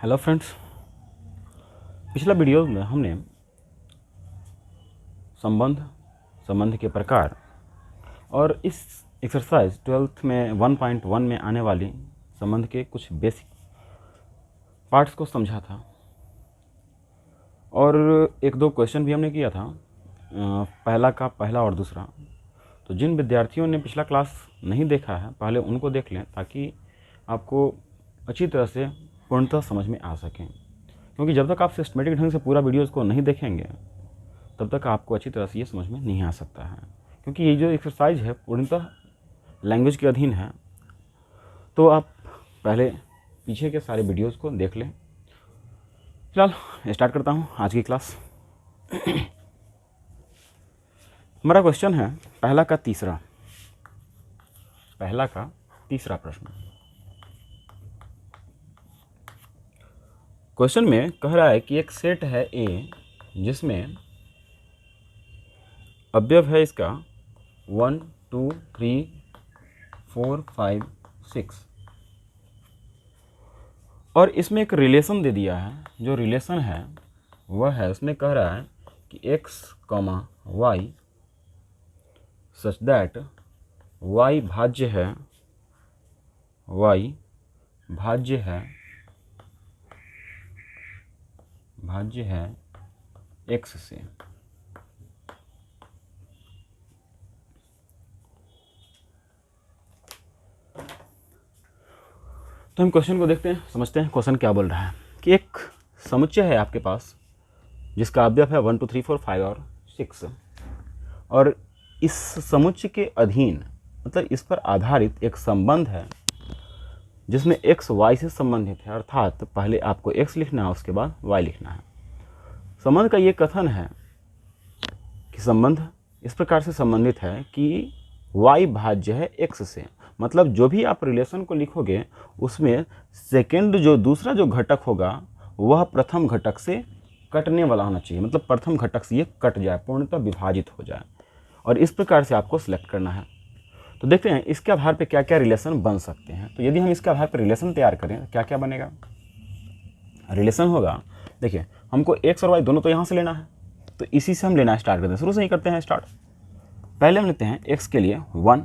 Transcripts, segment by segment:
Hello friends, पिछला video में हमने संबंध के प्रकार और इस एक्सरसाइज 12th में 1.1 में आने वाली संबंध के कुछ बेसिक पार्ट्स को समझा था और एक दो क्वेश्चन भी हमने किया था, पहला और दूसरा। तो जिन विद्यार्थियों ने पिछला क्लास नहीं देखा है पहले उनको देख लें ताकि आपको अच्छी तरह से पूर्णतः समझ में आ सकें, क्योंकि जब तक आप सिस्टमेटिक ढंग से पूरा वीडियोज़ को नहीं देखेंगे तब तक आपको अच्छी तरह से ये समझ में नहीं आ सकता है, क्योंकि ये जो एक्सरसाइज है पूर्णतः लैंग्वेज के अधीन है। तो आप पहले पीछे के सारे वीडियोज़ को देख लें। फिलहाल स्टार्ट करता हूँ आज की क्लास। हमारा क्वेश्चन है पहला का तीसरा प्रश्न। क्वेश्चन में कह रहा है कि एक सेट है ए जिसमें अवयव है इसका 1 2 3 4 5 6 और इसमें एक रिलेशन दे दिया है। जो रिलेशन है वह है, उसमें कह रहा है कि x, y such that y भाज्य है x से। तो हम क्वेश्चन को देखते हैं, समझते हैं क्वेश्चन क्या बोल रहा है। कि एक समुच्चय है आपके पास जिसका अवयव है 1 2 3 4 5 और 6 और इस समुच्चय के अधीन मतलब इस पर आधारित एक संबंध है जिसमें x y से संबंधित है, अर्थात पहले आपको x लिखना है उसके बाद y लिखना है। संबंध का ये कथन है कि संबंध इस प्रकार से संबंधित है कि y भाज्य है x से, मतलब जो भी आप रिलेशन को लिखोगे उसमें दूसरा जो घटक होगा वह प्रथम घटक से कटने वाला होना चाहिए, मतलब प्रथम घटक से ये कट जाए, पूर्णतः विभाजित हो जाए, और इस प्रकार से आपको सिलेक्ट करना है। तो देखते हैं इसके आधार पर क्या क्या रिलेशन बन सकते हैं। तो यदि हम इसके आधार पर रिलेशन तैयार करें क्या क्या बनेगा। रिलेशन होगा, देखिए हमको x और y दोनों तो यहाँ से लेना है, तो इसी से हम लेना स्टार्ट करते हैं। शुरू से ही करते हैं स्टार्ट। पहले हम लेते हैं x के लिए 1।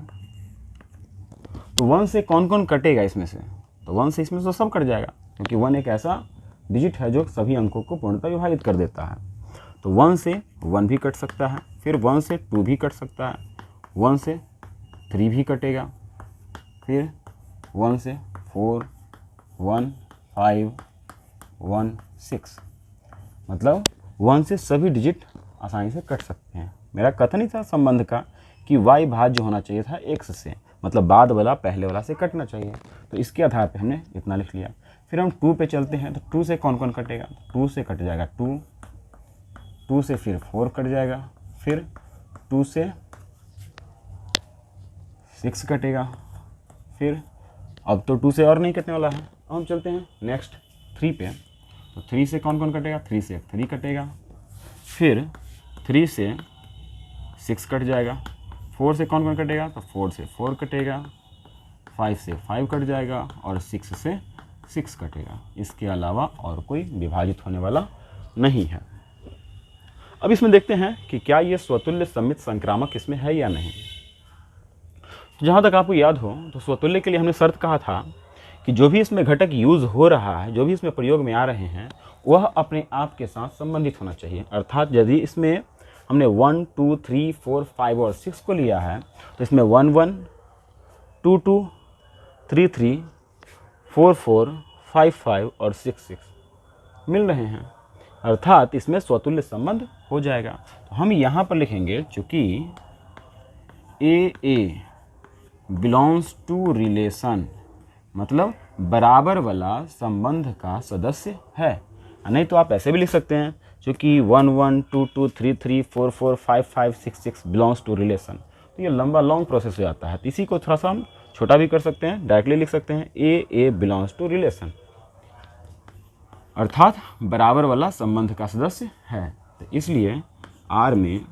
तो 1 से कौन कौन कटेगा इसमें से, तो 1 से इसमें से तो सब कट जाएगा, क्योंकि 1 एक ऐसा डिजिट है जो सभी अंकों को पूर्णतः विभाजित कर देता है। तो 1 से 1 भी कट सकता है, फिर 1 से 2 भी कट सकता है, 1 से 3 भी कटेगा, फिर 1 से 4 1 5 1 6, मतलब 1 से सभी डिजिट आसानी से कट सकते हैं। मेरा कथन ही था संबंध का कि y भाज्य होना चाहिए था x से, मतलब बाद वाला पहले वाला से कटना चाहिए। तो इसके आधार पे हमने इतना लिख लिया। फिर हम 2 पे चलते हैं। तो 2 से कौन कौन कटेगा, 2 से कट जाएगा 2 से फिर 4 कट जाएगा, फिर 2 से 6 कटेगा, फिर अब तो 2 से और नहीं कटने वाला है। अब हम चलते हैं नेक्स्ट 3 पे। तो 3 से कौन कौन कटेगा, 3 से 3 कटेगा, फिर 3 से 6 कट जाएगा, 4 से कौन कौन कटेगा, तो 4 से 4 कटेगा, 5 से 5 कट जाएगा और 6 से 6 कटेगा। इसके अलावा और कोई विभाजित होने वाला नहीं है। अब इसमें देखते हैं कि क्या ये स्वतुल्य सममित संक्रामक इसमें है या नहीं। तो जहाँ तक आपको याद हो तो स्वतुल्य के लिए हमने शर्त कहा था कि जो भी इसमें घटक यूज़ हो रहा है, जो भी इसमें प्रयोग में आ रहे हैं, वह अपने आप के साथ संबंधित होना चाहिए। अर्थात यदि इसमें हमने 1 2 3 4 5 और 6 को लिया है तो इसमें 1 1 2 2 3 3 4 4 5 5 और 6 6 मिल रहे हैं, अर्थात इसमें स्वतुल्य संबंध हो जाएगा। तो हम यहाँ पर लिखेंगे चूँकि ए बिलोंग्स टू रिलेशन, मतलब बराबर वाला संबंध का सदस्य है। नहीं तो आप ऐसे भी लिख सकते हैं क्योंकि 1 1 2 2 3 3 4 4 5 5 6 6 बिलोंग्स टू रिलेशन। तो ये लॉन्ग प्रोसेस हो जाता है। तो इसी को थोड़ा सा हम छोटा भी कर सकते हैं, डायरेक्टली लिख सकते हैं ए बिलोंग्स टू रिलेशन, अर्थात बराबर वाला संबंध का सदस्य है। तो इसलिए आर में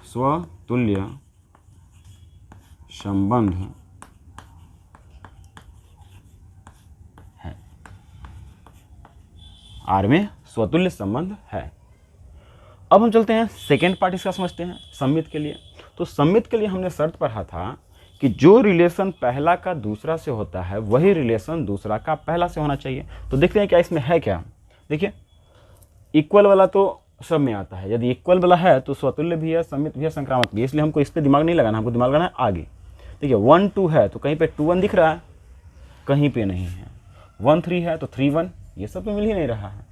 स्वतुल्य संबंध आर में स्वतुल्य संबंध है। अब हम चलते हैं सेकेंड पार्ट इसका समझते हैं सममित के लिए। तो सममित के लिए हमने शर्त पढ़ा था कि जो रिलेशन पहला का दूसरा से होता है वही रिलेशन दूसरा का पहला से होना चाहिए। तो देखते हैं क्या इसमें है क्या। देखिए इक्वल वाला तो सब में आता है, यदि इक्वल वाला है तो स्वतुल्य भी है, सममित भी है, संक्रामक भी है, इसलिए हमको इस पर दिमाग नहीं लगाना, हमको दिमाग लगाना है आगे। देखिए 1 2 है तो कहीं पे 2 1 दिख रहा है, कहीं पे नहीं है। 1 3 है तो 3 1, ये सब तो मिल ही नहीं रहा है।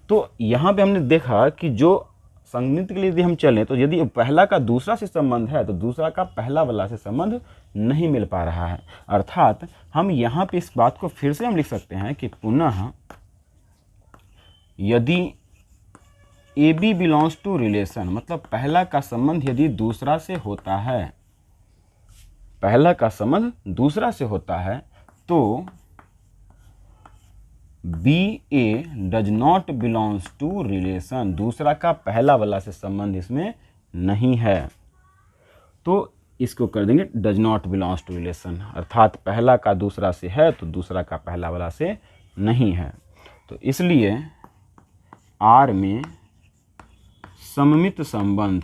तो यहाँ पे हमने देखा कि जो संगणित के लिए यदि हम चलें तो यदि पहला का दूसरा से संबंध है तो दूसरा का पहला वाला से संबंध नहीं मिल पा रहा है। अर्थात हम यहाँ पे इस बात को फिर से हम लिख सकते हैं कि पुनः यदि A B belongs to relation, मतलब पहला का संबंध यदि दूसरा से होता है, पहला का संबंध दूसरा से होता है तो B A does not belongs to relation, दूसरा का पहला वाला से संबंध इसमें नहीं है। तो इसको कर देंगे does not belongs to relation, अर्थात पहला का दूसरा से है तो दूसरा का पहला वाला से नहीं है। तो इसलिए आर में सममित संबंध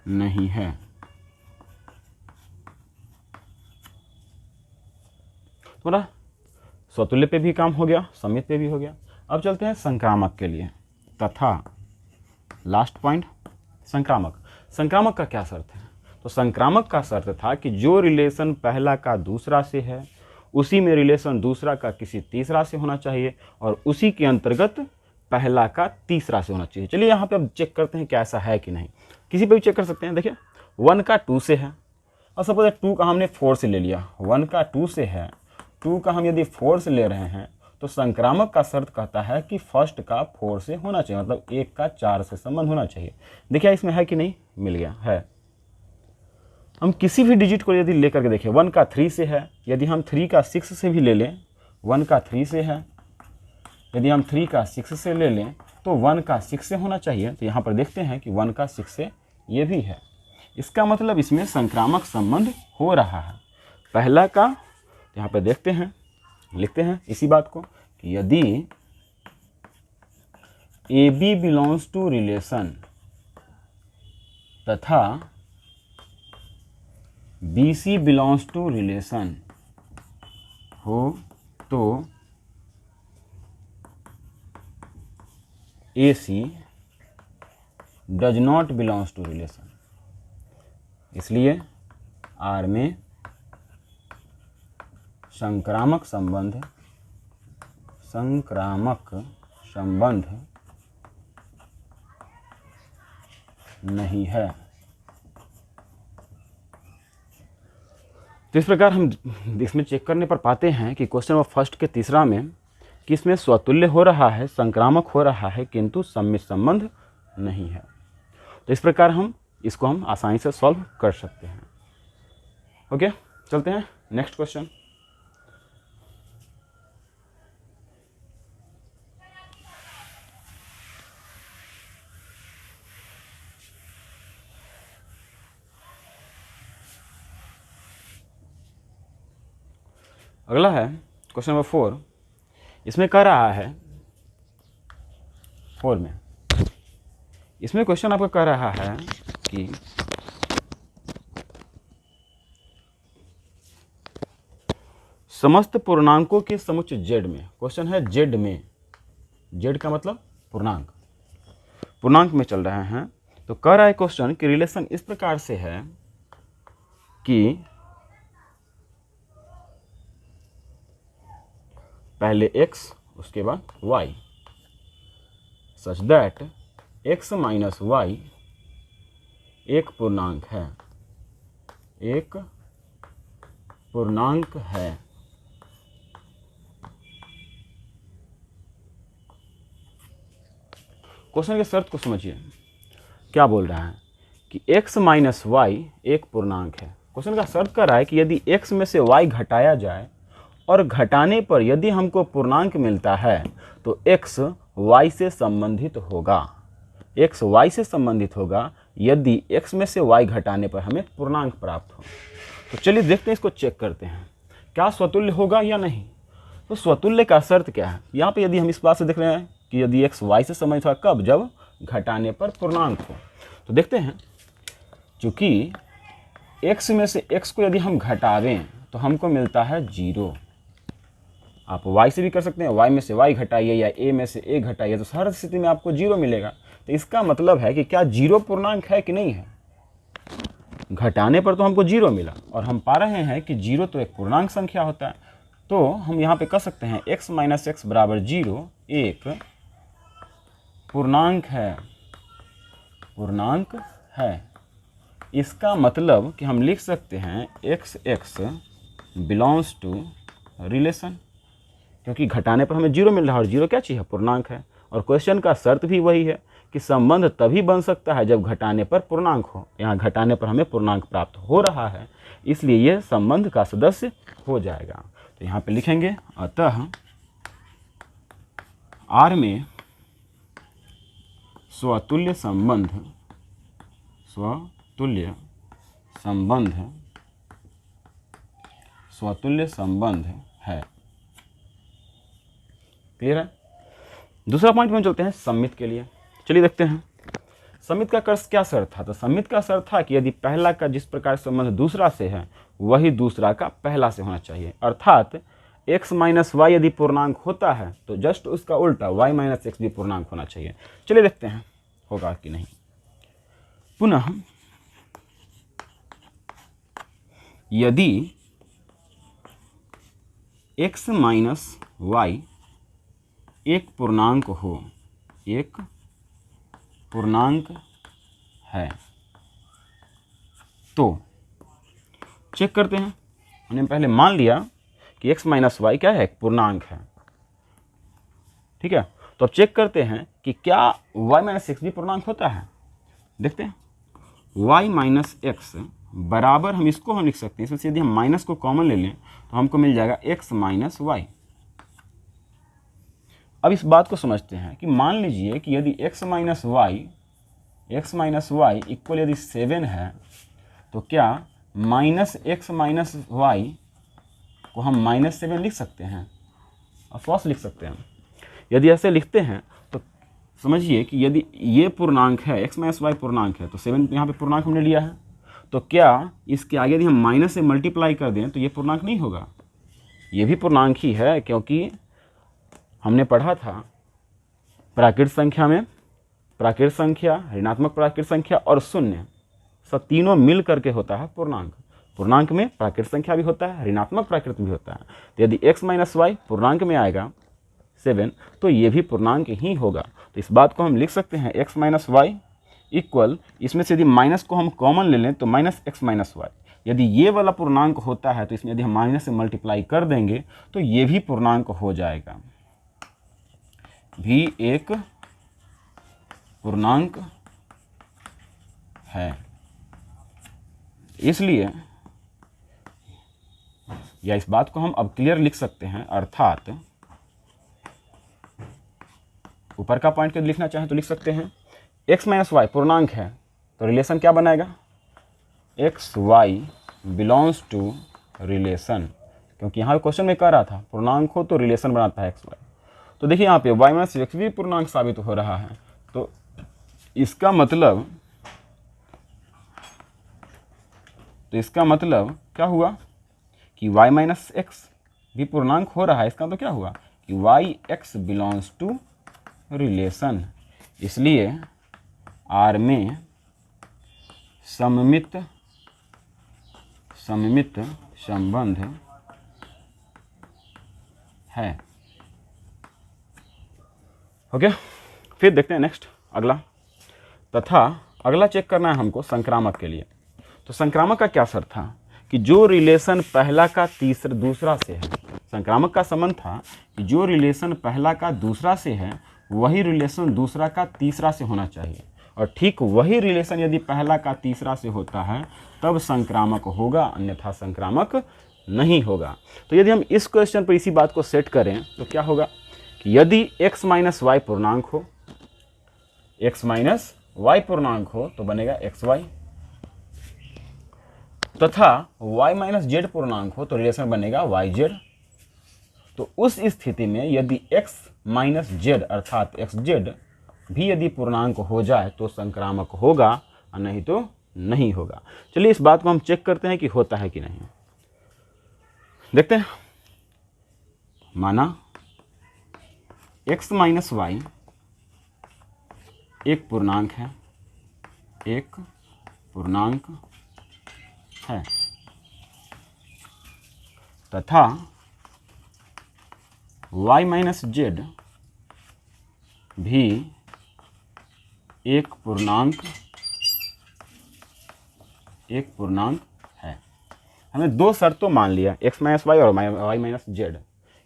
नहीं है। थोड़ा स्वतुल्य पे भी काम हो गया, सममित पे भी हो गया। अब चलते हैं संक्रामक के लिए। तथा लास्ट पॉइंट संक्रामक। संक्रामक का क्या शर्त है? तो संक्रामक का शर्त था कि जो रिलेशन पहला का दूसरा से है उसी में रिलेशन दूसरा का किसी तीसरा से होना चाहिए और उसी के अंतर्गत पहला का तीसरा से होना चाहिए। चलिए यहाँ पे अब चेक करते हैं क्या ऐसा है कि नहीं। किसी पे भी चेक कर सकते हैं। देखिए 1 का 2 से है और सपोज 2 का हमने 4 से ले लिया, 1 का 2 से है, 2 का हम यदि 4 से ले रहे हैं तो संक्रामक का शर्त कहता है कि फर्स्ट का 4 से होना चाहिए, मतलब 1 का 4 से संबंध होना चाहिए। देखिए इसमें है कि नहीं, मिल गया है। हम किसी भी डिजिट को यदि लेकर के देखें, 1 का 3 से है, यदि हम 3 का 6 से भी ले लें, 1 का 3 से है, यदि हम 3 का 6 से ले लें तो 1 का 6 से होना चाहिए। तो यहाँ पर देखते हैं कि 1 का 6 से ये भी है। इसका मतलब इसमें संक्रामक संबंध हो रहा है। पहला का यहाँ पर देखते हैं, लिखते हैं इसी बात को कि यदि A B belongs to relation तथा B C belongs to relation हो तो A C does not belongs to relation. इसलिए आर में संक्रामक संबंध नहीं है। तो इस प्रकार हम इसमें चेक करने पर पाते हैं कि क्वेश्चन नंबर फर्स्ट के तीसरा में कि इसमें स्वतुल्य हो रहा है, संक्रामक हो रहा है, किंतु सममित संबंध नहीं है। तो इस प्रकार हम इसको आसानी से सॉल्व कर सकते हैं। ओके, चलते हैं नेक्स्ट क्वेश्चन। अगला है क्वेश्चन नंबर 4। इसमें कह रहा है 4 में, इसमें क्वेश्चन आपको कह रहा है कि समस्त पूर्णांकों के समुच्चय जेड में, क्वेश्चन है जेड में, जेड का मतलब पूर्णांक में चल रहे हैं। तो कह रहा है क्वेश्चन कि रिलेशन इस प्रकार से है कि पहले x उसके बाद y such that x minus y एक पूर्णांक है, एक पूर्णांक है। क्वेश्चन की शर्त को समझिए, क्या बोल रहा है कि x माइनस y एक पूर्णांक है। क्वेश्चन का शर्त कर रहा है कि यदि x में से y घटाया जाए और घटाने पर यदि हमको पूर्णांक मिलता है तो x y से संबंधित होगा, x y से संबंधित होगा यदि x में से y घटाने पर हमें पूर्णांक प्राप्त हो। तो चलिए देखते हैं, इसको चेक करते हैं। क्या स्वतुल्य होगा या नहीं। तो स्वतुल्य का शर्त क्या है, यहाँ पे यदि हम इस बात से देख रहे हैं कि यदि x y से सम था, कब, जब घटाने पर पूर्णांक हो। तो देखते हैं, चूँकि x में से x को यदि हम घटावें तो हमको मिलता है 0। आप y से भी कर सकते हैं, y में से y घटाइए या a में से a घटाइए, तो हर स्थिति में आपको 0 मिलेगा। तो इसका मतलब है कि क्या 0 पूर्णांक है कि नहीं है। घटाने पर तो हमको 0 मिला और हम पा रहे हैं कि 0 तो एक पूर्णांक संख्या होता है। तो हम यहाँ पे कह सकते हैं x माइनस एक्स बराबर 0 एक पूर्णांक है। इसका मतलब कि हम लिख सकते हैं x बिलोंग्स टू रिलेशन, क्योंकि घटाने पर हमें 0 मिल रहा है और 0 क्या चीज़ है, पूर्णांक है। और क्वेश्चन का शर्त भी वही है कि संबंध तभी बन सकता है जब घटाने पर पूर्णांक हो। यहाँ घटाने पर हमें पूर्णांक प्राप्त हो रहा है, इसलिए यह संबंध का सदस्य हो जाएगा। तो यहाँ पे लिखेंगे, अतः R में स्वतुल्य संबंध है। क्लियर है। दूसरा पॉइंट में चलते हैं सममित के लिए। चलिए देखते हैं सममित का क्या शर्त था। तो सममित का शर्त था कि यदि पहला का जिस प्रकार संबंध दूसरा से है वही दूसरा का पहला से होना चाहिए। अर्थात x माइनस वाई यदि पूर्णांक होता है तो जस्ट उसका उल्टा y माइनस एक्स भी पूर्णांक होना चाहिए। चलिए देखते हैं होगा कि नहीं। पुनः यदि x माइनस वाई एक पूर्णांक है तो चेक करते हैं। हमने पहले मान लिया कि x माइनस वाई क्या है, एक पूर्णांक है। ठीक है, तो अब चेक करते हैं कि क्या y माइनस एक्स भी पूर्णांक होता है। देखते हैं, y माइनस एक्स बराबर, हम इसको हम लिख सकते हैं, इसमें से यदि हम माइनस को कॉमन ले लें तो हमको मिल जाएगा x माइनस वाई। अब इस बात को समझते हैं कि मान लीजिए कि यदि x माइनस वाई इक्वल यदि 7 है तो क्या माइनस एक्स माइनस वाई को हम -7 लिख सकते हैं। ऑफकोर्स लिख सकते हैं। यदि ऐसे लिखते हैं तो समझिए कि यदि ये पूर्णांक है, x माइनस वाई पूर्णांक है, तो 7 यहाँ पे पूर्णांक हमने लिया है, तो क्या इसके आगे यदि हम माइनस से मल्टीप्लाई कर दें तो ये पूर्णांक नहीं होगा। ये भी पूर्णांक ही है, क्योंकि हमने पढ़ा था प्राकृत संख्या में प्राकृत संख्या, ऋणात्मक प्राकृत संख्या और शून्य, सब तीनों मिल करके होता है पूर्णांक। पूर्णांक में प्राकृत संख्या भी होता है, ऋणात्मक प्राकृत भी होता है। तो यदि x माइनस वाई पूर्णांक में आएगा 7 तो ये भी पूर्णांक ही होगा। तो इस बात को हम लिख सकते हैं x माइनस वाई इक्वल, इसमें से यदि माइनस को हम कॉमन ले लें तो माइनस एक्स माइनस वाई। यदि ये वाला पूर्णांक होता है तो इसमें यदि हम माइनस से मल्टीप्लाई कर देंगे तो ये भी पूर्णांक हो जाएगा, भी एक पूर्णांक है। इसलिए या इस बात को हम अब क्लियर लिख सकते हैं, अर्थात ऊपर का पॉइंट को लिखना चाहें तो लिख सकते हैं x माइनस वाई पूर्णांक है तो रिलेशन क्या बनाएगा, x y belongs to relation, क्योंकि यहाँ क्वेश्चन में कह रहा था पूर्णांक हो तो रिलेशन बनाता है एक्स वाई। तो देखिए यहाँ पे y माइनस एक्स भी पूर्णांक साबित हो रहा है, तो इसका मतलब क्या हुआ कि y माइनस एक्स भी पूर्णांक हो रहा है। इसका तो क्या हुआ कि y x belongs to relation. इसलिए R में सममित संबंध है। ओके, फिर देखते हैं नेक्स्ट अगला। तथा अगला चेक करना है हमको संक्रामक के लिए। तो संक्रामक का क्या शर्त था कि जो रिलेशन पहला का दूसरा से है, संक्रामक का संबंध था कि जो रिलेशन पहला का दूसरा से है वही रिलेशन दूसरा का तीसरा से होना चाहिए, और ठीक वही रिलेशन यदि पहला का तीसरा से होता है तब संक्रामक होगा, अन्यथा संक्रामक नहीं होगा। तो यदि हम इस क्वेश्चन पर इसी बात को सेट करें तो क्या होगा कि यदि x माइनस वाई पूर्णांक हो, x माइनस वाई पूर्णांक हो तो बनेगा xy। तथा y माइनस जेड पूर्णांक हो तो रिलेशन बनेगा वाई जेड। तो उस स्थिति में यदि x माइनस जेड अर्थात एक्स जेड भी यदि पूर्णांक हो जाए तो संक्रामक होगा और नहीं तो नहीं होगा। चलिए इस बात को हम चेक करते हैं कि होता है कि नहीं। देखते हैं। माना x माइनस वाई एक पूर्णांक है, एक पूर्णांक है तथा y माइनस जेड भी एक पूर्णांक है। हमने दो शर्तों मान लिया, x माइनस वाई और y माइनस जेड।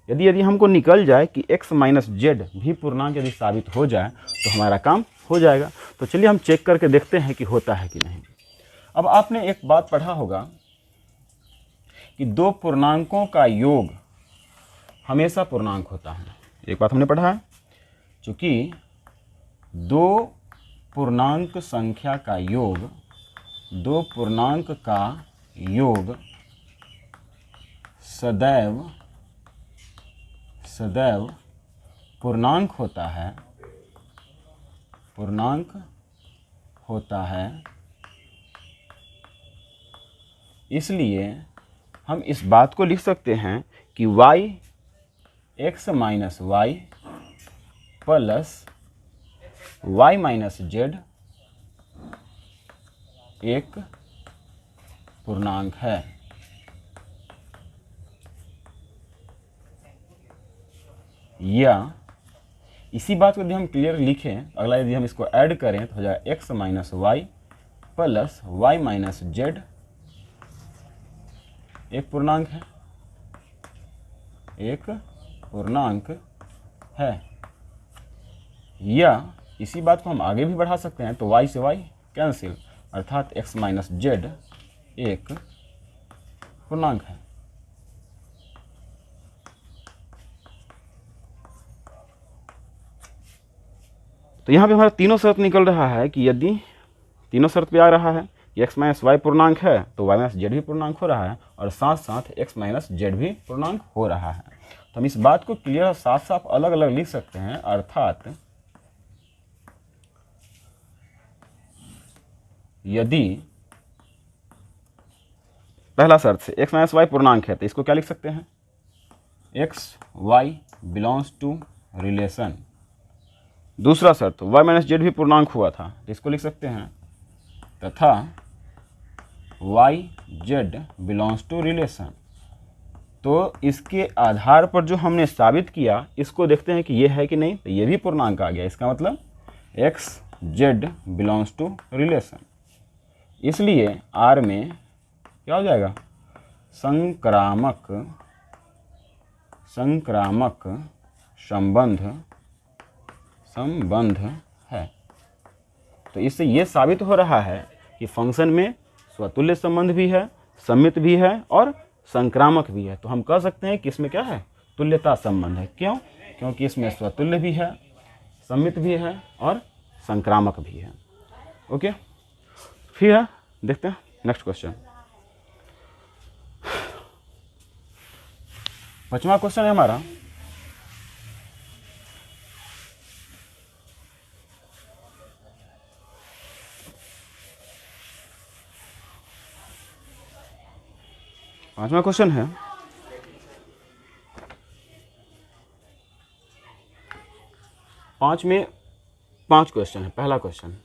यदि हमको निकल जाए कि x माइनस जेड भी पूर्णांक यदि साबित हो जाए तो हमारा काम हो जाएगा। तो चलिए हम चेक करके देखते हैं कि होता है कि नहीं। अब आपने एक बात पढ़ा होगा कि दो पूर्णांकों का योग हमेशा पूर्णांक होता है। एक बात हमने पढ़ा है, चूंकि दो पूर्णांक संख्या का योग, दो पूर्णांक का योग सदैव पूर्णांक होता है, इसलिए हम इस बात को लिख सकते हैं कि y x minus y plus y minus z एक पूर्णांक है। या इसी बात को यदि हम क्लियर लिखें, अगला यदि हम इसको ऐड करें तो हो जाएगा x minus y plus y minus z एक पूर्णांक है। या इसी बात को हम आगे भी बढ़ा सकते हैं तो y से y कैंसिल अर्थात x माइनस जेड एक पूर्णांक है। तो यहाँ पे हमारा तीनों शर्त निकल रहा है कि यदि तीनों शर्त पे आ रहा है कि x माइनस वाई पूर्णांक है तो y माइनस जेड भी पूर्णांक हो रहा है और साथ साथ x माइनस जेड भी पूर्णांक हो रहा है। तो हम इस बात को क्लियर साफ साफ अलग अलग लिख सकते हैं, अर्थात यदि पहला शर्त से x माइनस वाई पूर्णांक है तो इसको क्या लिख सकते हैं, x y belongs to relation. दूसरा शर्त y माइनस जेड भी पूर्णांक हुआ था तो इसको लिख सकते हैं तथा y z belongs to relation. तो इसके आधार पर जो हमने साबित किया इसको देखते हैं कि ये है कि नहीं, तो ये भी पूर्णांक आ गया। इसका मतलब x z belongs to relation. इसलिए R में क्या हो जाएगा, संक्रामक संबंध है। तो इससे ये साबित हो रहा है कि फंक्शन में स्वतुल्य संबंध भी है, सममित भी है और संक्रामक भी है। तो हम कह सकते हैं कि इसमें क्या है, तुल्यता संबंध है। क्यों? क्योंकि इसमें स्वतुल्य भी है, सममित भी है और संक्रामक भी है। ओके, फिर है देखते हैं नेक्स्ट क्वेश्चन। 5वां क्वेश्चन है हमारा, पांचवा क्वेश्चन है, पांच में 5 क्वेश्चन है। पहला question,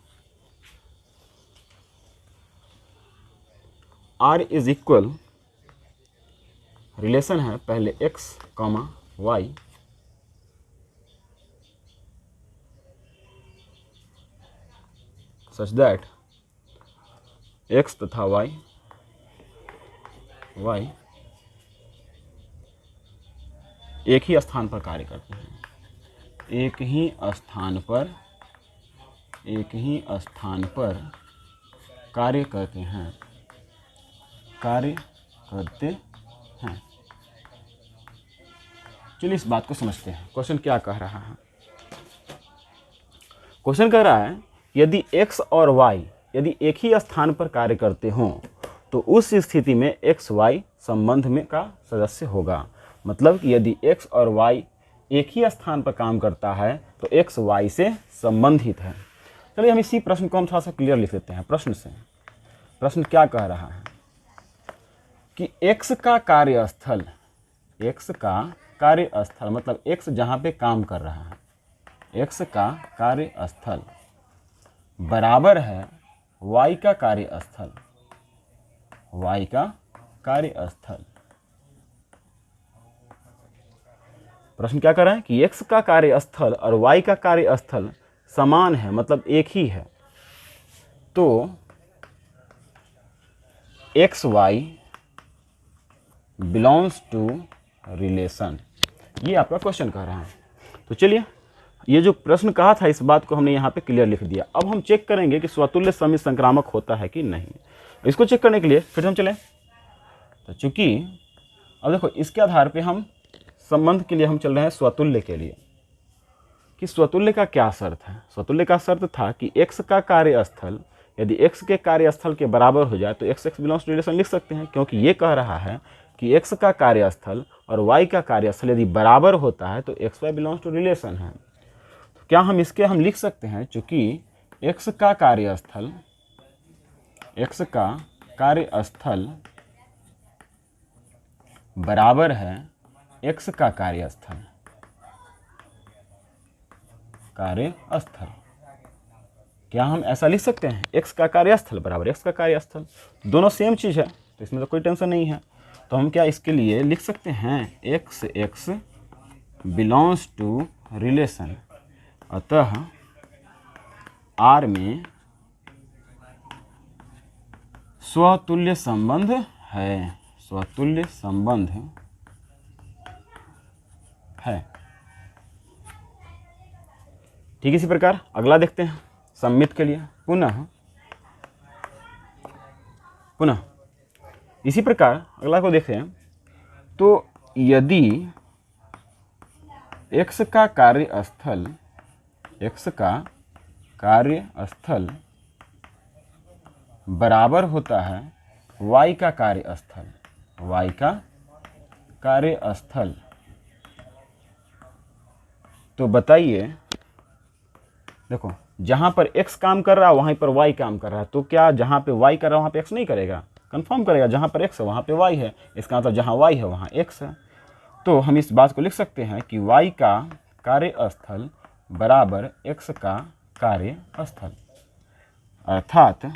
R is equal, relation है पहले x comma y such that x तथा y एक ही स्थान पर कार्य करते हैं, एक ही स्थान पर कार्य करते हैं। चलिए इस बात को समझते हैं। क्वेश्चन क्या कह रहा है? क्वेश्चन कह रहा है यदि x और y यदि एक ही स्थान पर कार्य करते हों तो उस स्थिति में एक्स वाई संबंध में का सदस्य होगा। मतलब कि यदि एक्स और वाई एक ही स्थान पर काम करता है तो एक्स वाई से संबंधित है। चलिए हम इसी प्रश्न को हम थोड़ा सा क्लियर लिख देते हैं प्रश्न से। प्रश्न क्या कह रहा है कि एक्स का कार्यस्थल, एक्स का कार्यस्थल मतलब एक्स जहाँ पे काम कर रहा है, एक्स का कार्यस्थल बराबर है वाई का कार्यस्थल, वाई का कार्यस्थल। प्रश्न क्या कर रहा है कि एक्स का कार्यस्थल और वाई का कार्यस्थल समान है, मतलब एक ही है। तो x y belongs to relation, ये आपका क्वेश्चन कह रहा है। तो चलिए ये जो प्रश्न कहा था इस बात को हमने यहाँ पे क्लियर लिख दिया। अब हम चेक करेंगे कि स्वतुल्य समित संक्रामक होता है कि नहीं। इसको चेक करने के लिए फिर हम चलें। तो चूंकि अब देखो इसके आधार पे हम संबंध के लिए हम चल रहे हैं स्वतुल्य के लिए कि स्वतुल्य का क्या शर्त है। स्वतुल्य का शर्त था कि एक्स का कार्यस्थल यदि एक्स के कार्यस्थल के बराबर हो जाए तो x x belongs to relation लिख सकते हैं, क्योंकि ये कह रहा है कि एक्स का कार्यस्थल और वाई का कार्यस्थल यदि बराबर होता है तो x y belongs to relation है। तो क्या हम इसके हम लिख सकते हैं, चूँकि एक्स का कार्यस्थल, एक्स का कार्यस्थल बराबर है एक्स का कार्यस्थल, कार्यस्थल क्या हम ऐसा लिख सकते हैं एक्स का कार्यस्थल बराबर एक्स का कार्यस्थल, दोनों सेम चीज़ है तो इसमें तो कोई टेंशन नहीं है। तो हम क्या इसके लिए लिख सकते हैं x x belongs to relation, अतः आर में स्वतुल्य संबंध है, स्वतुल्य संबंध है। ठीक इसी प्रकार अगला देखते हैं सम्मित के लिए। पुनः इसी प्रकार अगला को देखते हैं। तो यदि एक्स का कार्यस्थल, एक्स का कार्यस्थल बराबर होता है वाई का कार्यस्थल, वाई का कार्यस्थल, तो बताइए देखो जहाँ पर x काम कर रहा है वहीं पर y काम कर रहा है, तो क्या जहाँ पे y कर रहा है वहाँ पे x नहीं करेगा, कंफर्म करेगा। जहाँ पर x है वहाँ पे y है, इसका मतलब जहाँ y है वहाँ x है। तो हम इस बात को लिख सकते हैं कि y का कार्यस्थल बराबर x का कार्यस्थल। अर्थात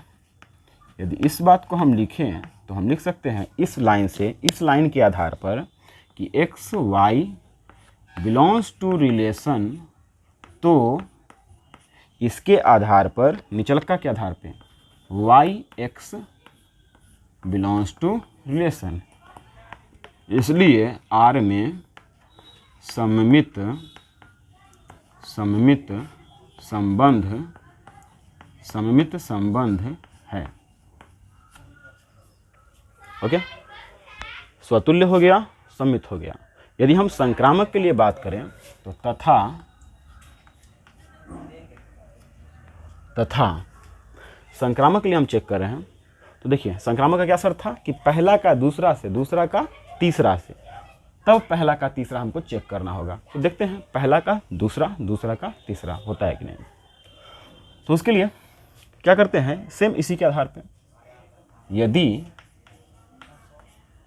यदि इस बात को हम लिखें तो हम लिख सकते हैं इस लाइन से, इस लाइन के आधार पर कि x y belongs to relation, तो इसके आधार पर निचलका के आधार पे y x belongs to relation, इसलिए आर में सममित संबंध है। ओके, स्वतुल्य हो गया, सम्मित हो गया। यदि हम संक्रामक के लिए बात करें तो तथा संक्रामक के लिए हम चेक कर रहे हैं। तो देखिए संक्रामक का क्या शर्त था कि पहला का दूसरा से, दूसरा का तीसरा से, तब पहला का तीसरा हमको चेक करना होगा। तो देखते हैं पहला का दूसरा, दूसरा का तीसरा होता है कि नहीं। तो उसके लिए क्या करते हैं, सेम इसी के आधार पे यदि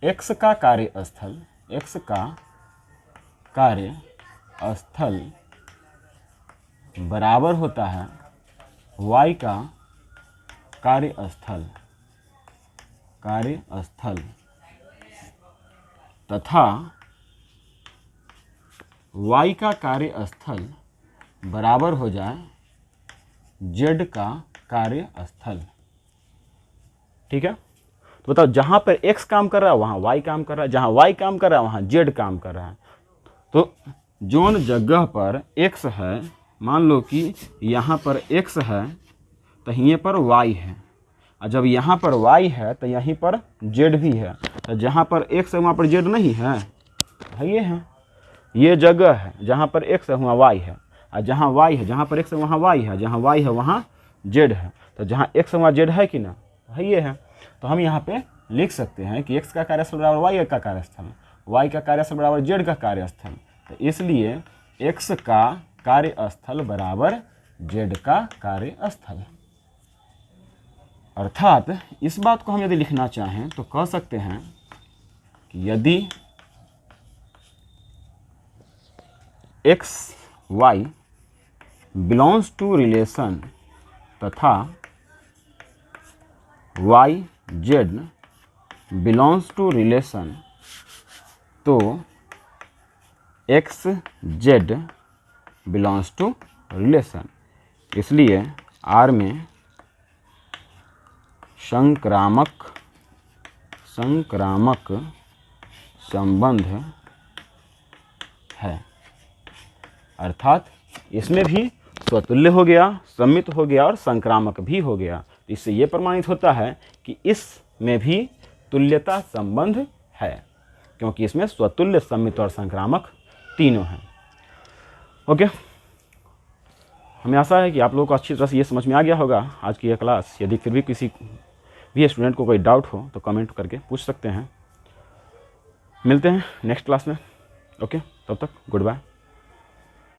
x का कार्यस्थल, x का कार्यस्थल बराबर होता है y का कार्यस्थल तथा y का कार्यस्थल बराबर हो जाए z का कार्यस्थल। ठीक है, तो बताओ जहाँ पर x काम कर रहा है वहाँ y काम कर रहा है, जहाँ y काम कर रहा है वहाँ z काम कर रहा है। तो जोन जगह पर x है, मान लो कि यहाँ पर x है तो यहीं पर y है, और जब यहाँ पर y है तो यहीं पर z भी है। तो जहाँ पर x है वहाँ पर z नहीं है, ये है, ये जगह है जहाँ पर x है वहाँ y है, और जहाँ y है, जहाँ पर x है वहाँ y है, जहाँ y है वहाँ z है। तो जहाँ x है वहाँ z है कि ना, ये है। तो हम यहाँ पे लिख सकते हैं कि x का कार्यस्थल बराबर y का कार्यस्थल, y का कार्यस्थल बराबर z का कार्यस्थल। तो इसलिए x का कार्यस्थल बराबर z का कार्यस्थल। अर्थात इस बात को हम यदि लिखना चाहें तो कह सकते हैं कि यदि x y belongs to relation तथा y z belongs to relation, तो x z belongs to relation. इसलिए R में संक्रामक संबंध है। अर्थात इसमें भी स्वतुल्य हो गया, सम्मित हो गया और संक्रामक भी हो गया। इससे ये प्रमाणित होता है कि इसमें भी तुल्यता संबंध है, क्योंकि इसमें स्वतुल्य, सम्मित और संक्रामक तीनों हैं। ओके, हमें आशा है कि आप लोगों को अच्छी तरह से ये समझ में आ गया होगा आज की यह क्लास। यदि फिर भी किसी भी स्टूडेंट को कोई डाउट हो तो कमेंट करके पूछ सकते हैं। मिलते हैं नेक्स्ट क्लास में। ओके, तब तक गुड बाय।